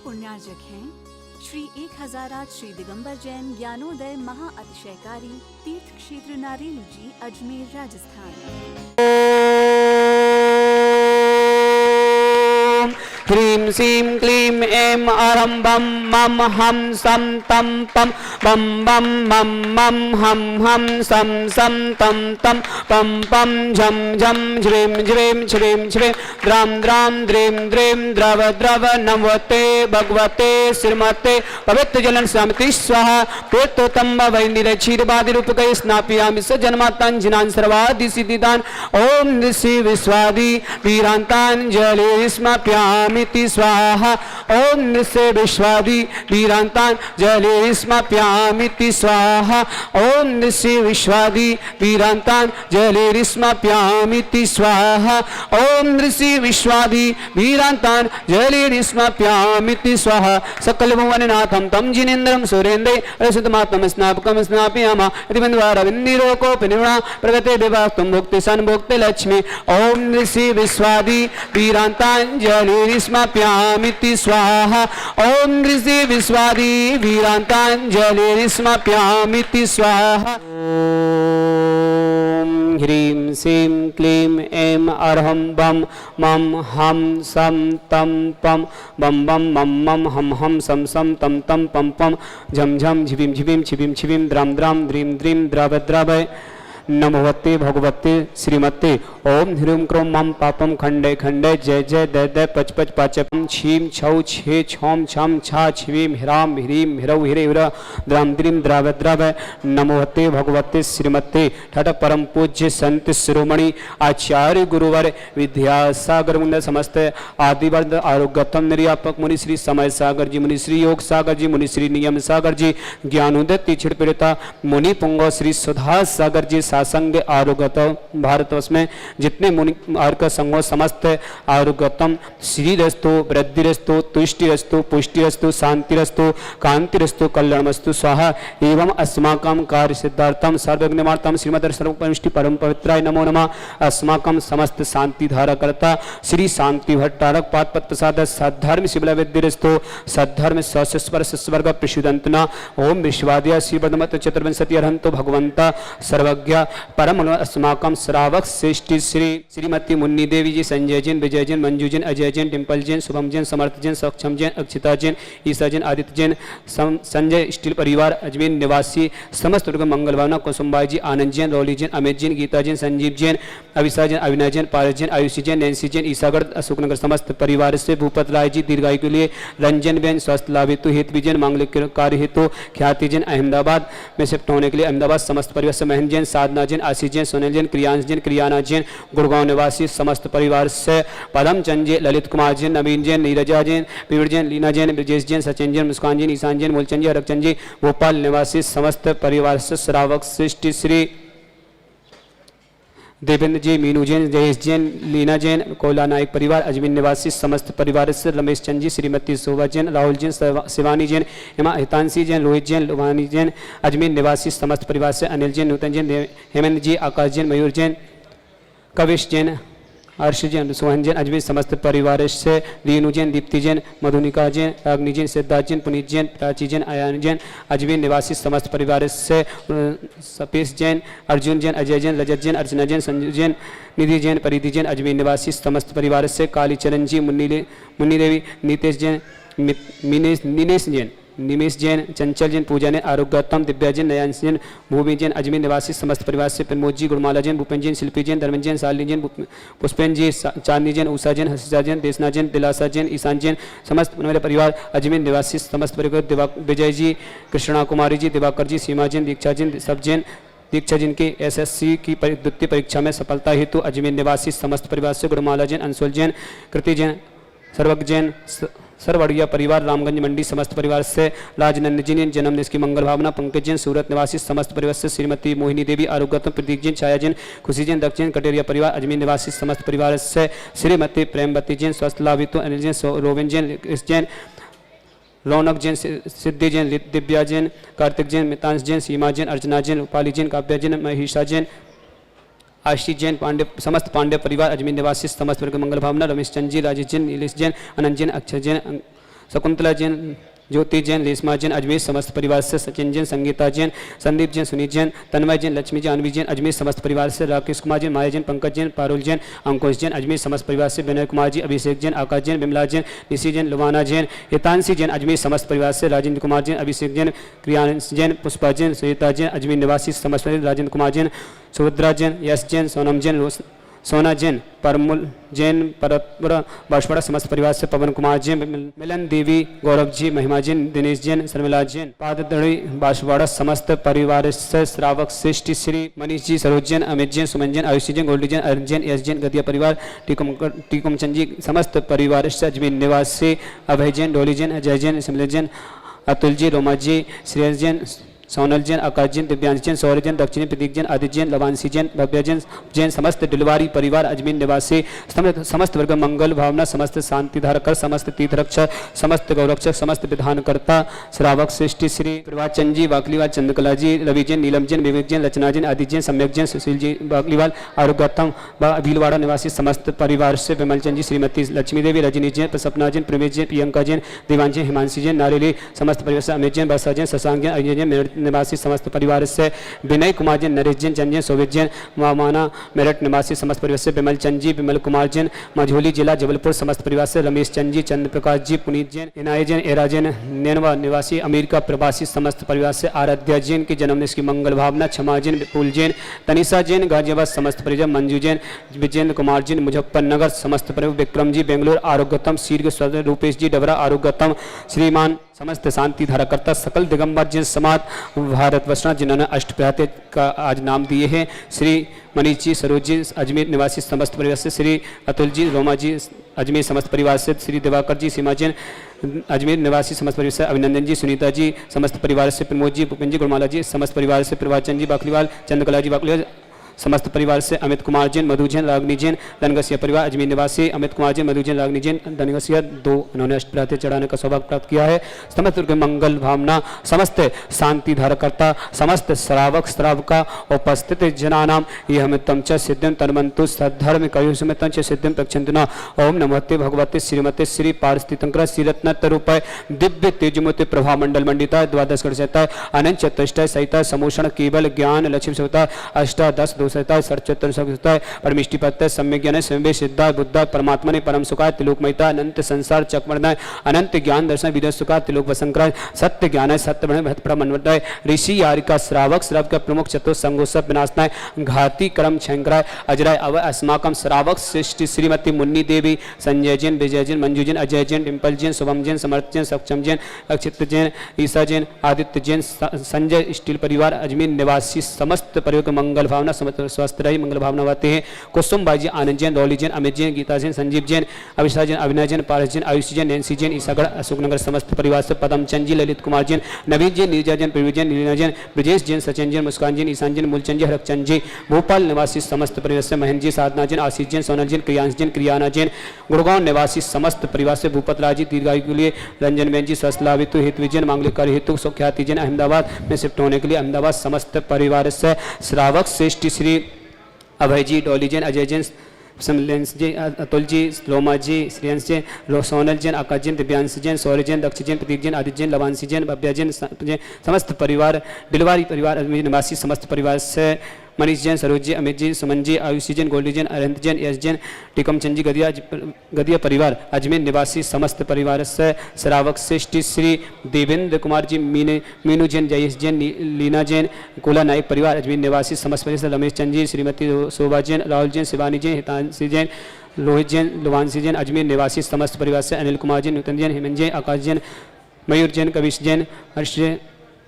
पुण्यार्जक हैं श्री 1008 श्री दिगंबर जैन ज्ञानोदय महाअतिशयकारी तीर्थ क्षेत्र नारेली जी, अजमेर, राजस्थान। ह्रीं श्रीं क्लीं ऐं अरं बं मं हं सं तं पं बं बं मं मं हं हं सं सं तं तं पं पं झं झं झ्रीं झ्रीं श्रीं श्रीं द्रां द्रां द्रीं द्रीं द्रव द्रव नमस्ते भगवते श्रीमते पवित्र जलन समिति स्वाहा तीर्थोत्तम वैनिर क्षीरवादिरूपकै स्नापयामि स जन्मातांजनान् सर्वादि सिद्धिदान ओम ऋषि विश्वादि वीरांतांजलि स्मप्यामि स्वाहा ओम ऋषि विश्वादि वीरांतांजलि स्मप्यामि स्वाहा ओम ऋषि विश्वादि वीरांतांजलि स्मप्यामि स्वाहा ओम ऋषि विश्वादि वीरांतांजलि स्मप्यामि स्वाहा सकल भुवननाथं तं जिनेन्द्रं सुरेन्द्रे रसुतमात्मं स्नापकं स्नापयामः इति बन्धुवार विन्निरोकोपनिर्णा प्रगते विभाक्तं भुक्ति सन्भुक्ति लक्ष्मी ओम ऋषि विश्वादि वीरांतांजलि स्मप्यामि स्वाहा ओम ऋषि विश्वादि वीरांतांजलि स्मप्यामि स्वाहा ओम ह्रीं श्रीं क्लीं ऐं अरहं बं मं हं सं तं पं बं बं मं मं हं हं सं सं तं तं पं पं झं झं झिविं झिविं छिविं छिविं द्रां द्रां द्रीं द्रीं द्रव द्रव नमोवते भगवते श्रीमते ओम ह्रीं क्रों मम पापम खंडे खंडे जय जय दय दय पच पच पाचपम छीम छौ छे छौम छम छा छिवीम ह्राम ह्रीं ह्रौ हिरे ह्र द्राम द्रीं द्राव द्रव नमोवते भगवते श्रीमते ठठ परम पूज्य संत शिरोमणि आचार्य गुरुवर विद्यासागर मुंड समस्त आदिवर्द आरोग्यतम निर्यापक मुनि श्री समय सागर जी, मुनि श्री योग सागर जी, मुनि श्री नियम सागर जी, ज्ञानोदय तीक्षण पीड़िता मुनि पुंगो श्री सुधा सागर जी, सासंग आरोग्यतम भारतवर्ष में जितने मुनि अर्क संघों समस्त आरोग्यतम श्रीरस्तु वृद्धिरस्तु तुष्टिरस्तु पुष्टिरस्तु शांतिरस्तु कांतिरस्तु कल्याणमस्तु स्वाहा एवं अस्माकं कार्य सिद्धार्थम सर्वज्ञमार्थम श्रीमद सर्वपरिष्टि परम पवित्राय नमो नमः। अस्माकं समस्त शांति धारकर्ता श्री शांति भट्टारक पादपत्र प्रसाद सद्धर्म शिवल विद्यरस्तु सद्धर्म सस्वर स्वर्ग प्रसिद्धंतना ओम विश्वाद्या श्री बदमत चतुर्विंशति अरहंतो भगवंता सर्वज्ञ परम अस्माकं श्रावक श्रेष्ठी श्री श्रीमती मुन्नी देवी जी, संजय जैन, विजय जैन, मंजू जैन, अजय जैन, डिम्पल जैन, शुभम जैन, समर्थ जैन, सक्षम जैन, अक्षिता जैन, ईसा जैन, आदित्य जैन, संजय स्टील परिवार अजमेर निवासी समस्त मंगल भावना कुसुमबाई जी, आनंद जैन, रौली जैन, अमित जैन, गीता जैन, संजीव जैन, अविशा जैन, अविनाश जैन, पारस जैन, आयुषी जैन, नैन्सी जैन, ईसागढ़ अशोकनगर समस्त परिवार से भूपत राय जी दीर्घायु के लिए, रंजन बेन स्वास्थ्य लाभ हेतु, हेतु जैन मांगलिक कार्य हेतु, ख्याति जैन अहमदाबाद में शिफ्ट होने के लिए, अहमदाबाद समस्त परिवार से महन जैन, साधना जैन, आशीष जैन, सोनल जैन, क्रियांश जैन, क्रियाना जैन, गुड़गांव निवासी समस्त परिवार से पदम चंद जैन, ललित कुमार जैन, नवीन जैन, नीरजा जैन, पीड़ जैन, लीना जैन, ब्रजेश जैन, सचिन जैन, मुस्कान जैन, ईशान जैन, मूलचंद जी, हरकचंद जी, भोपाल निवासी समस्त परिवार से श्रावक श्रेष्ठी श्री देवेंद्र जी, मीनू जैन, जयेश जैन, लीना जैन, कोला नायक परिवार अजमेर निवासी समस्त परिवार से रमेश चंद जी, श्रीमती शोभा जैन, राहुल जैन, शिवानी जैन, हेमा हितांशी जैन, रोहित जैन, लुवानी जैन, अजमेर निवासी समस्त परिवार से अनिल जैन, नूतन जैन, हेमंत जी, आकाश जैन, मयूर जैन, कविश जैन, हर्ष जैन, सोहन जैन, अजमेर समस्त परिवार से रीनू जैन, दीप्ति जैन, मधुनिका जैन, अग्नि जैन, सिद्धार्थ जैन, पुनीत जैन, प्राची जैन, आयान जैन, अजमेर निवासी समस्त परिवार से सपेश जैन, अर्जुन जैन, अजय जैन, रजत जैन, अर्चना जैन, संजू जैन, निधि जैन, परिधि जैन, अजमेर निवासी समस्त परिवार से कालीचरण जी, मुन्नी देवी, नीतेश जैन, निनेश जैन, निमेश जैन, चंचल जैन, पूजा ने आरोग्यतम, दिव्या जैन, नयांश जैन, भूमि जैन, अजमेर निवासी समस्त परिवार से प्रमोद जी, गुरमाला जैन, भूपेन जैन, शिल्पी जैन, धर्मेंद्र जैन, शालिनी जैन, पुष्पेन जी, चांदनी जैन, उषा जैन, हसीसा जैन, देशना जैन, दिलासा जैन, ईशान जैन, समस्त मेरे परिवार अजमेर निवासी समस्त परिवार, विजय जी, कृष्णा कुमारी जी, दिवाकर जी, सीमा जैन, दीक्षा जैन, सब जैन, दीक्षा जिनकी एसएससी की द्वितीय परीक्षा में सफलता हेतु अजमेर निवासी समस्त परिवार से गुरमाला जैन, अंशुल जैन, कृति जैन, सर्वज्ञ जैन, सरवड़िया परिवार रामगंज मंडी समस्त परिवार से राजनंद जी ने जन्मदिन की मंगल भावना, पंकज जैन, सूरत निवासी समस्त परिवार से श्रीमती मोहिनी देवी, आरोग्यतम, प्रदीप जैन, छाया जैन, खुशी जैन, दक्षिण कटेरिया परिवार अजमेर निवासी समस्त परिवार से श्रीमती प्रेमवती जैन, स्वस्थ लाभित अनिल जैन, रोविन जैन, जैन, रौनक जैन, सिद्धि जैन, दिव्या जैन, कार्तिक जैन, मितांश जैन, सीमा जैन, अर्चना जैन, रूपाली जैन, काव्या जैन, महिषा जैन, आशीष जैन, पांडे समस्त पांडे परिवार अजमेर निवासी समस्त वर्ग मंगल भावना, रमेश चंद जी, राजेश जैन, नीलेश जैन, अनंत जैन, अक्षय जैन, शकुंतला जैन, ज्योति जैन, रेशमा जैन अजमेर समस्त परिवार से, सचिन जैन, संगीता जैन, संदीप जैन, सुनीत जैन, तन्मय जैन, लक्ष्मी जानवी जैन अजमेर समस्त परिवार से, राकेश कुमार जैन, माया जैन, पंकज जैन, पारुल जैन, अंकुश जैन अजमेर समस्त परिवार से, विनय कुमार जी, अभिषेक जैन, आकाश जैन, विमला जैन, निशी जैन, लुबाना जैन, हितांशी जैन अजमेर समस्त परिवार से, राजेंद्र कुमार जैन, अभिषेक जैन, क्रियांश जैन, पुष्पा जैन, सुनीता जैन अजमेर निवासी समस्त परिवार, राजेंद्र कुमार जैन, सुभद्रा जैन, यश जैन, सोनम जैन, सोना जैन, परमुल जैन, परतपुरा बांसवाड़ा समस्त परिवार से, पवन कुमार जैन, मिलन देवी, गौरव जी, महिमा जैन, दिनेश जैन, शर्मिला जैन, पाददड़ी बांसवाड़ा समस्त परिवार से, श्रावक श्रेष्ठ श्री मनीष जी, सरोज जैन, अमित जैन, सुमन जैन, आयुषी जैन, गोल्डी जैन, अरुण जैन, यश जैन, गदिया परिवार, टीकुमचंद जी समस्त परिवार से, अजमेर निवासी अभय जैन, डोली जैन, अजय जैन, सिमले जैन, अतुल जी, रोमा जी, श्रेयस जैन, सोनल जैन, आकाश जैन, दिव्यांश जैन, सौर्य जैन, दक्षिणी प्रतीक जैन, आदित्य जैन, लवांशी जैन, भव्य जैन जैन समस्त डिलवारी परिवार अजमेर निवासी, समस्त वर्ग मंगल भावना, समस्त शांति धारकर, समस्त तीर्थरक्षक, समस्त गौरक्षक, समस्त विधानकर्ता, श्रावक श्रेष्ठी श्री प्रभात चंद जी, वाकलीवाल, चंद्रकला जी, रवि जैन, नीलम जैन, विवेक जैन, रचना जैन, आदित्य जैन, सम्यक जैन, सुशील जी, वाकलीवाल, आरोग्यतम भीलवाड़ा निवासी समस्त परिवार से, विमल चंद जी, श्रीमती लक्ष्मी देवी, रजनी जैन, प्रसपना जैन, प्रवेश जैन, प्रियंका जैन, देवान जैन, हिमांशी जैन, नारेली समस्त परिवार से, अमित जैन, बसा जैन, शशांक जैन, अजय जैन निवासी समस्त परिवार से, विनय कुमार जैन, नरेश जैन, चंद जैन, शोभित जैन, मामाना मेरठ निवासी समस्त परिवार से, विमल चंद जी, विमल कुमार जैन, मझोली जिला जबलपुर समस्त परिवार से, रमेश चंद जी, चंद्र प्रकाश जी, पुनीत जैन, इनाय जैन, एरा जैन, नैनवा निवासी अमेरिका प्रवासी समस्त परिवार से, आराध्या जैन की जन्मदिन की मंगल भावना, क्षमा जैन, विपुल जैन, तनिषा जैन, गाजियाबाद समस्त परिवार, मंजू जैन, विजेंद्र कुमार जैन, मुजफ्फरनगर समस्त परिवार, विक्रम जी, बेंगलोर आरोग्यतम, शीर्घ स्वर्ग, रूपेश जी, डबरा आरोग्यतम, श्रीमान समस्त शांति धाराकर्ता, सकल दिगंबर जैन समाज भारतवर्ष जिन्होंने अष्टप्रहते का आज नाम दिए हैं, श्री मनीष जी, सरोज जी अजमेर निवासी समस्त परिवार से, श्री अतुल जी, रोमा जी अजमेर समस्त परिवार से, श्री दिवाकर जी, सीमा जैन अजमेर निवासी समस्त परिवार से, अभिनंदन जी, सुनीता जी समस्त परिवार से, प्रमोद जी, भूपेंद्र जी, गुरमाला जी समस्त परिवार से, प्रभाचंद जी बाकलीवाल, चंद्रकला जी बाकलीवाल समस्त परिवार से, अमित कुमार जैन, मधु जैन, रागनी जैन, धनगसिया परिवार अजमेर निवासी, अमित कुमार जैन, मधु जैन, रागनी जैन, धनगसिया 2 उन्होंने अष्टप्रहते चढ़ाने का सौभाग्य प्राप्त किया है। समस्त के मंगल भावना, समस्त शांति धारकर्ता, समस्त श्रावक श्रावका उपस्थित जनानाम यह हमितम च सिद्धिम तन्मन्तु सद्धर्म कयुषमितं च सिद्धिम प्रक्षन्तुना। ओम नमस्ते भगवते श्रीमते श्री पारस्थितंकर श्रीरत्नतरूपाय दिव्य तेजमूर्ति प्रभा मंडल मंडिता द्वादश कर्षता अनंत चतुष्टय सहिता समूषण केवल ज्ञान लक्ष्मी सहिता अष्टादश दोषता षट्चतुर सहिता परमिष्टि पत्य सम्यक ज्ञान संवे सिद्धा बुद्धा परमात्मा ने परम सुखा तिलोकमयता अनंत संसार चक्रमर्दय अनंत ज्ञान दर्शन विदय सुखा तिलोक वसंकर सत्य ज्ञान सत्य बने भक्त प्रमन्वय ऋषि यारिका श्रावक श्राव का प्रमुख चतुर संगोत्सव विनाशनाय घाती कर्म छंकराय अजराय अव अस्माकम श्रावक श्रेष्ठी श्रीमती मुन्नी देवी संजय जैन विजय जैन मंजू जैन अजय जैन डिम्पल जैन शुभम जैन समर्थ जैन सक्षम जैन अक्षित जैन ईसा जैन आदित्य जैन संजय स्टील परिवार अजमेर निवासी समस्त परिवार मंगल भावना स्वस्थ रही मंगल भावना बातें हैं। कुसुम बाजी आनंद जैन रौली जैन अमित जैन गीता जैन संजीव जैन अभिषा जैन अभिनय जैन पारस जैन आयुषी जैन नैन्सी जैन ईसागढ़ अशोकनगर समस्त परिवार से पदम चंद जी ललित कुमार जैन नवीन जैन नीरजा जैन प्रवीण जैन नीलिना जैन ब्रजेश जैन सचिन जैन मुस्कान जैन ईशान जैन मूलचंद जी हरकचंद जी भोपाल निवासी समस्त परिवार से महेंद्र जी साधना जैन आशीष जैन सोनल जैन क्रियांश जैन क्रियाना जैन गुड़गांव निवासी समस्त परिवार से भूपत राज जी दीर्घायु के लिए रंजन बेन जी स्वस्थ लाभ हेतु हेतु जैन मांगलिक कार्य हेतु सुख्याति जैन अहमदाबाद में शिफ्ट होने के लिए अहमदाबाद समस्त परिवार से श्रावक श्रेष्ठी श्री अभय जी डॉली जैन अजय जैन समलेंस जी अतुल जी रोमा जी श्रेयंश जैन सोनल जैन आकाश जैन दिव्यांश जैन सौर्य जैन दक्ष जैन प्रतीक जैन आदित्य जैन लवांशी जैन भव्या जैन समस्त परिवार डिलवारी परिवार निवासी समस्त परिवार से मनीष जैन सरोज जी अमित जी सुमन जी आयुषी जैन गोल्डी जैन अरहंत जैन यश जैन टीकमचंद जी गदिया परिवार अजमेर निवासी समस्त परिवार से श्रावक श्रेष्ठी श्री देवेंद्र कुमार जी मीनू जैन जयेश जैन लीना जैन कोला नायक परिवार अजमेर निवासी समस्त परिवार रमेश चंद जी श्रीमती शोभा जैन राहुल जैन शिवानी जैन हितांशी जैन रोहित जैन लुवांशी जैन अजमेर निवासी समस्त परिवार से अनिल कुमार जैन नूतन जैन हेमंत जैन आकाश जैन मयूर जैन कविश जैन हर्ष जैन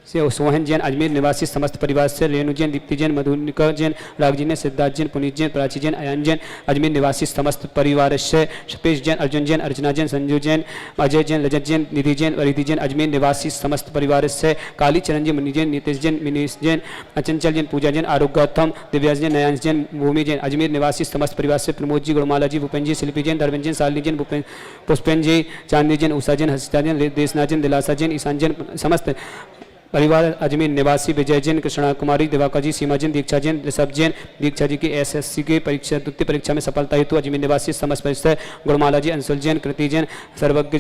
से सोहन जैन अजमेर निवासी समस्त परिवार से रेणु जैन दीप्ति जैन मधुनिका जैन राग जैन सिद्धार्थ जैन पुनीत जैन प्राची जैन अयन जैन अजमेर निवासी समस्त परिवार से शपेश जैन अर्जुन जैन अर्चना जैन संजू जैन अजय जैन रजत जैन निधि जैन वरिधि जैन अजमेर निवासी समस्त परिवार से काली चरण जैन मुनि जैन नीतीश जैन मिनीश जैन अचंचल जैन पूजा जैन आरोग्यम दिव्यास जैन नयांश जैन भूमि जैन अजमेर निवासी समस्त परिवार से प्रमोद जी गुणमाला जी भूपेन जी शिल्पी जैन धर्मेंद्र जैन सालिनी जैन पुष्पेन जी चांदनी जैन उषा जैन हसिता जैन देशनाथ जैन दिलासा जैन ईशान जैन समस्त परिवार अजमेर निवासी विजय जैन कृष्णा कुमारी दिवाकर जी सीमा जैन दीक्षा जैन ऋषभ जैन दीक्षा जी की एसएससी की परीक्षा द्वितीय परीक्षा में सफलता हेतु अजमेर निवासी समस्त परिसर गुणमाला जी अंशुल जैन कृति जैन सर्वज्ञ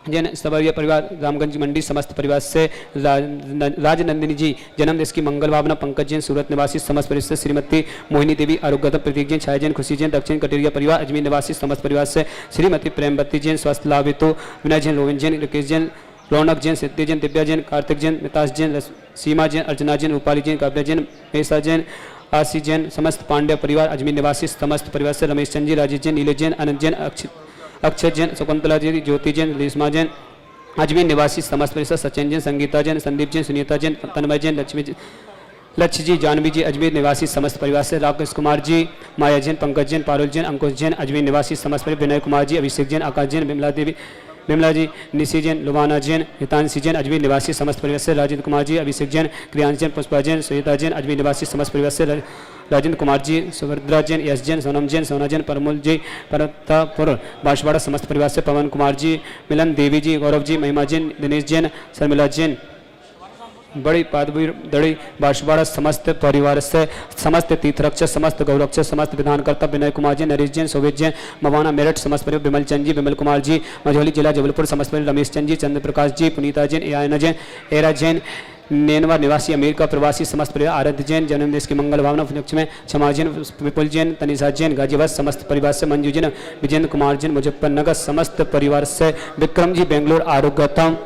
जैन सबरिया परिवार रामगंज मंडी समस्त परिवार से राजनंदिनी जी जन्म देश की मंगल भावना पंकज जैन सूरत निवासी समस्त परिवार से श्रीमती मोहिनी देवी आरोग्यतम प्रतीक जैन छाया जैन खुशी जैन दक्षिण कटेरिया परिवार अजमेर निवासी समस्त परिवार से श्रीमती प्रेमवती जैन स्वास्थ्य लाभ हेतु विनय जैन रोविन जैन रिकेश जैन रौनक जैन सिद्धि जैन दिव्या जैन कार्तिक जैन मिताज जैन सीमा जैन अर्चना जैन रूपाली जैन काव्या जैन मेसा जैन आशी जैन समस्त पांड्य परिवार अजमेर निवासी समस्त परिवार से रमेश चंद जी राजेश जैन नीलेश जैन अनंत जैन अक्षय जैन शकुंतला जी ज्योति जैन लिस्मा जैन अजमेर निवासी समस्त परिवार सचिन जैन संगीता जैन संदीप जैन सुनीता जैन तन्मय जैन लक्ष्य जी जानवी जी अजमेर निवासी समस्त परिवार से राकेश कुमार जी माया जैन पंकज जैन पारुल जैन अंकुश जैन अजमेर निवासी समस्त परिवार विनय कुमार जी अभिषेक जैन आकाश जैन विमला जी निशी जैन लुबाना जैन हितांशी जैन अजमेर निवासी समस्त परिवार से राजेंद्र कुमार जी अभिषेक जैन क्रियांश जैन पुष्पा जैन सुनीता जैन अजमेर निवासी समस्त परिवार से राजेंद्र कुमार जी सुभद्रा जैन यश जैन सोनम जैन सोना जैन परमुल जी परतापुर बांसवाड़ा समस्त परिवार से पवन कुमार जी मिलन देवी जी गौरव जी महिमा जैन दिनेश जैन शर्मिला जैन बड़ी पादवीर दड़ी बांसवाड़ा समस्त परिवार से समस्त तीर्थरक्षक समस्त गौरक्षक समस्त विधानकर्ता विनय कुमार जी नरेश जैन शोभित जैन मवाना मेरठ समस्त परिवार विमल चंद जी विमल कुमार जी मझौली जिला जबलपुर समस्त परिवार रमेश चंद जी चंद्र प्रकाश जी पुनीता जैन एना जैन एरा जैन नेनवा निवासी अमेरिका प्रवासी समस्त परिवार आराध्य जैन जन्म देश की मंगल भावना उपलक्ष्य में क्षमा जैन विपुल जैन तनिषा जैन गाजियाबाद समस्त परिवार से मंजू जैन विजेंद्र कुमार जैन मुजफ्फरनगर समस्त परिवार से विक्रम जी बेंगलोर आरोग्यतम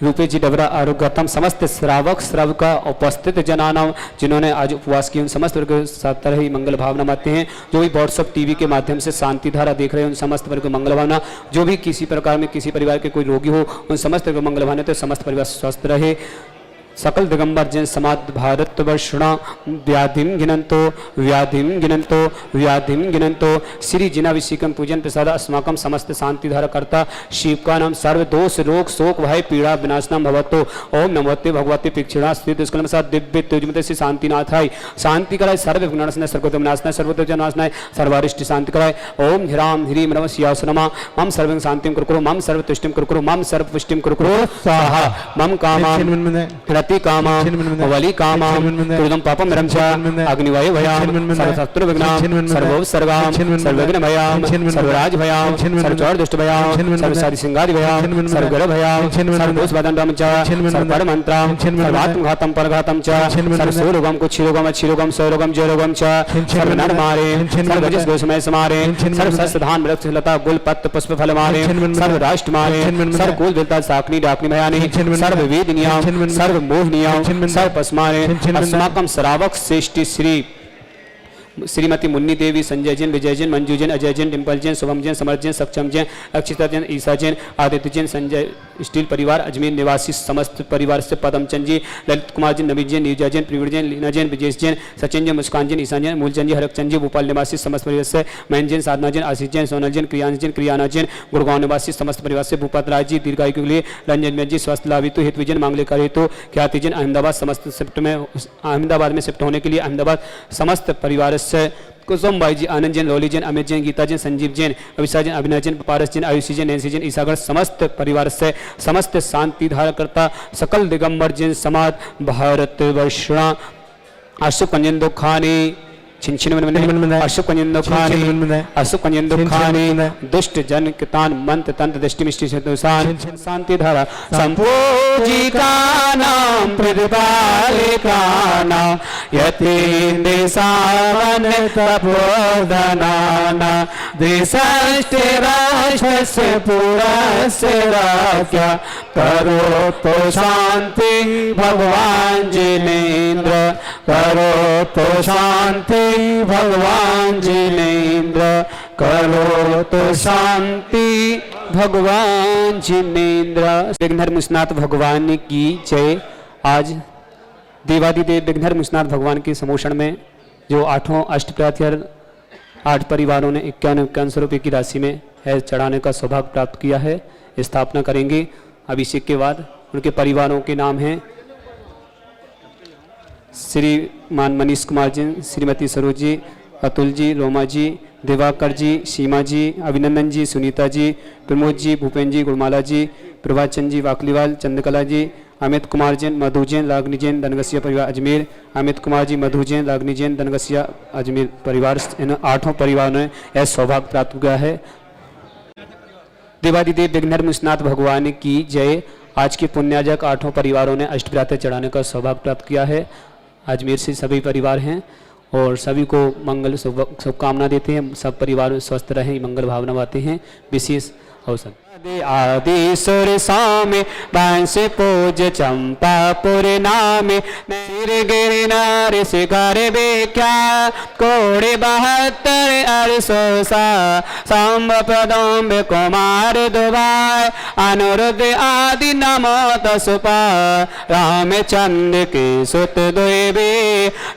रूपे जी डबरा आरोग्यतम समस्त श्रावक श्राविका उपस्थित जनानाम जिन्होंने आज उपवास किए उन समस्त वर्ग को साथ तरह ही मंगल भावना मानते हैं। जो भी व्हाट्सअप टीवी के माध्यम से शांति धारा देख रहे हैं उन समस्त वर्ग को मंगल भावना। जो भी किसी प्रकार में किसी परिवार के कोई रोगी हो उन समस्त वर्ग को मंगल भावना तो समस्त परिवार स्वस्थ रहे। सकल दिगंबर जैन समाज भारत वर्षणा व्याधिम गिनंतो श्री जिनाभिषेकम पूजन प्रसाद अस्माकम समस्त शांति धारा करता शिव का नाम सर्व दोष रोग शोक भय पीड़ा विनाशनम भवतो ओम नमोते भगवते पिक्षिणा स्थित दुष्कलम साथ दिव्य तुजमते श्री शांतिनाथाय शांति कराए सर्व विघ्नाशनाय सर्वतो विनाशनाय सर्वतो जनाशनाय सर्वारिष्ट शांति कराए ओम ह्राम ह्रीम नमः शिवाय नमः मम सर्वं शांतिं कुरकुरु मम सर्व तुष्टिं कुरकुरु मम सर्व पुष्टिं कुरकुरु स्वाहा मम कामं रति कामां वली कामां कृतं पापं रंचा अग्निवायु भयां सर्वशत्रु विघ्नां सर्वोपसर्गां सर्वविघ्न भयां सर्वराज भयां सर्वचौर दुष्ट भयां सर्वसादि सिंगादि भयां सर्वग्रह भयां सर्वदोषवादं च सर्वपर मंत्रां सर्वात्मघातं परघातं च सर्वसुरोगं कुच्छिरोगं अच्छिरोगं सौरोगं जयरोगं च सर्वनर मारे सर्वजस दोषमय समारे सर्वसधान वृक्ष लता गुल पत्र पुष्प फल मारे सर्वराष्ट्र मारे सर्वकुल विलता साकनी डाकनी भयानि सर्ववेद नियम सर्वमोह नियम सर्वपस्मारे अस्माकं श्रावक श्रेष्ठी श्रीमती मुन्नी देवी संजय जैन विजय जैन मंजू जैन अजय जैन डिम्पल जैन शुभम जैन समर जैन सक्षम जैन अक्षिता जैन ईसा जैन आदित्य जैन संजय स्टील परिवार अजमेर निवासी समस्त परिवार से पदमचंद जी ललित कुमार जैन नवीन जैन नीरजा जैन प्रवीण जैन लीना जैन विजेश जैन सचिन जैन मुस्कान जैन ईशान जैन मूलचंद जी हरकचंद जी भोपाल निवासी समस्त परिवार से महेंद्र जैन साधना जैन आशीष जैन सोनल जैन क्रियांश जैन क्रियाना जैन गुड़गांव निवासी समस्त परिवार से भूपत राज जी दीर्घायु के लिए रंजन जी स्वास्थ्य लाभ हेतु हित विजन मांगलिक हेतु ख्याति जैन अहमदाबाद समस्त शिफ्ट में अहमदाबाद में शिफ्ट होने के लिए अहमदाबाद समस्त परिवार से कुसुम भाई जी आनंद जैन लौली जैन अमित जैन गीता जैन संजीव जैन अभिषा जैन अभिनय जैन पारस जैन आयुषी जैन नैन्सी जैन ईसागढ़ समस्त परिवार से समस्त शांति धारा करता सकल दिगंबर जैन समाज भारत वर्षणा अशुभ पंजन दुखानी अशुभ पंजन दुखानी अशुभ पंजन दुखानी दुष्ट जन कितान मंत्र तंत्र दृष्टि मिष्टि शतुषान शांति धारा संपूजिका नाम प्रतिपालिका नाम यतीन्द्र सावन तपोधनाना द्विषष्टि राष्ट्रस्य पुरस्य राज्ञा करो तो शांति भगवान जिनेन्द्र करो तो शांति भगवान जिनेन्द्र करो तो शांति भगवान जिनेन्द्र। विघ्नहर मुसनाथ भगवान की जय। आज देवादिदेव विघ्नहर मुसनाथ भगवान के समोषण में जो 8 अष्टप्रहर 8 परिवारों ने 51 रुपये की राशि में है चढ़ाने का सौभाग्य प्राप्त किया है, स्थापना करेंगे। अभिषेक के बाद उनके परिवारों के नाम हैं श्रीमान मनीष कुमार जी, श्रीमती सरोज जी, अतुल जी, रोमा जी, दिवाकर जी, सीमा जी, अभिनंदन जी, सुनीता जी, प्रमोद जी, भूपेन्द्र जी, गुरमाला जी, प्रभाचंद जी, वाकलीवाल, चंद्रकला जी, अमित कुमार जैन, मधु जैन, लागनी जैन, दनगसिया परिवार अजमेर, अमित कुमार जी, मधु जैन, लागनी जैन, दनगसिया अजमेर परिवार। इन 8 परिवारों ने यह सौभाग्य प्राप्त किया है। देवादिदेव विघ्नहरमुषनाथ भगवान की जय। आज के पुण्याजक 8 परिवारों ने अष्टभ्राता चढ़ाने का सौभाग्य प्राप्त किया है। अजमेर से सभी परिवार हैं और सभी को मंगल शुभकामना देते हैं। सब परिवार स्वस्थ रहें, मंगल भावना बातें हैं। विशेष अवसर आदि सुर सामे बांस पूज चंपापुर नामे सिर गिरनार शिखर बेख्या कोड़े 72 अरसोसा सांब पदम्ब कुमार दुबाय अनुरुद्ध आदि नमो तसुपा रामचंद्र के सुत दुबे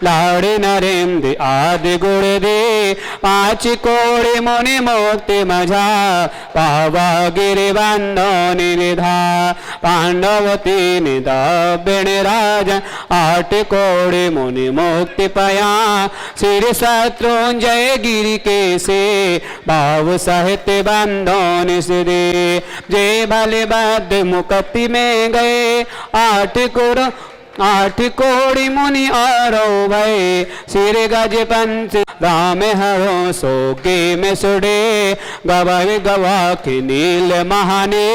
लाड़ नरेंद्र आदि गुण दे 5 कोड़े मुनि मुक्ति मझा पावा गिरिबंधो निविधा पांडवती निदाबिण राज 8 कोड़े मुनि मुक्ति पया श्री शत्रुंजय गिरि के से भाव सहित बंधो निषदे जय बल बद्ध मुक्ति में गए 8 कोड़ी मुनि और भय सिर गज पंच राम हरो सोगे में सुडे गवावे गवा के नील महाने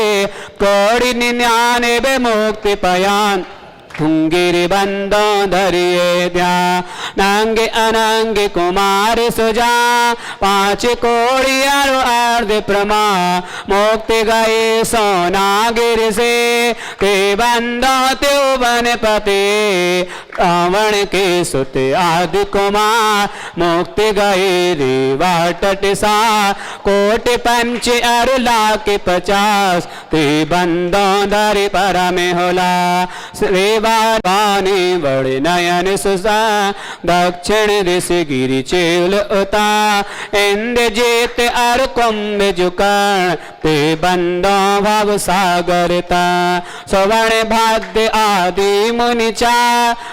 कोड़ी 99 मुक्ति पयान गिरि बंदो धरिए ध्या नांगे अनांगे कुमार सुजा 5 कोड़ी अर्ध प्रमा मुक्ति गए सोना गिर से के बंदो त्यो बन पते रावण के सुत आदि कुमार मुक्ति गए रेवा तट सा कोट पंच अरुला के 50 ते बंदो धरि पर में होला वानी बड़े नयन सुसा दक्षिण दिश गिरि चेल उता इंद्र जेत अर कुंभ जुकण ते बंदो भव सागरता स्वर्ण भाद्य आदि मुनि चा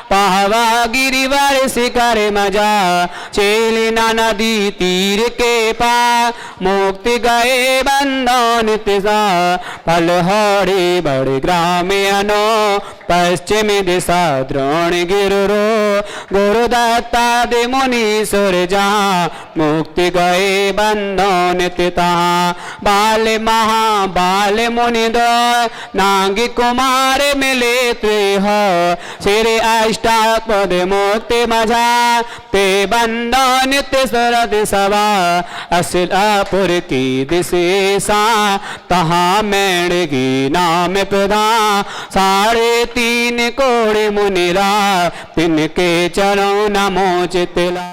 पावा गिरिवर शिखर मजा चेली नदी तीर के पा मुक्ति गए बंदो नित्य सा फलहरी बड़े ग्राम्यनो पश्चिम दिशा द्रोण गिरो गुरुदत्ता दे मुनि सुरजा मुक्ति गए बंधो नित्यता बाल महाबाल मुनि दो नांगी कुमार मिले त्रिह श्री अष्टापद मुक्ति मझा ते बंधो नित्य सरद सभा असिलापुर की दिशेसा तहा मेणगी नाम प्रधान 3.5 कोड़े मुनिरा तिनके चरणों नमो चितला।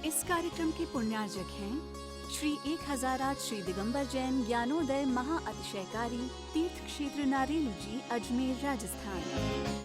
इस कार्यक्रम के पुण्यार्जक हैं श्री 1008 श्री दिगंबर जैन ज्ञानोदय महाअतिशयकारी तीर्थ क्षेत्र नारेली जी, अजमेर, राजस्थान।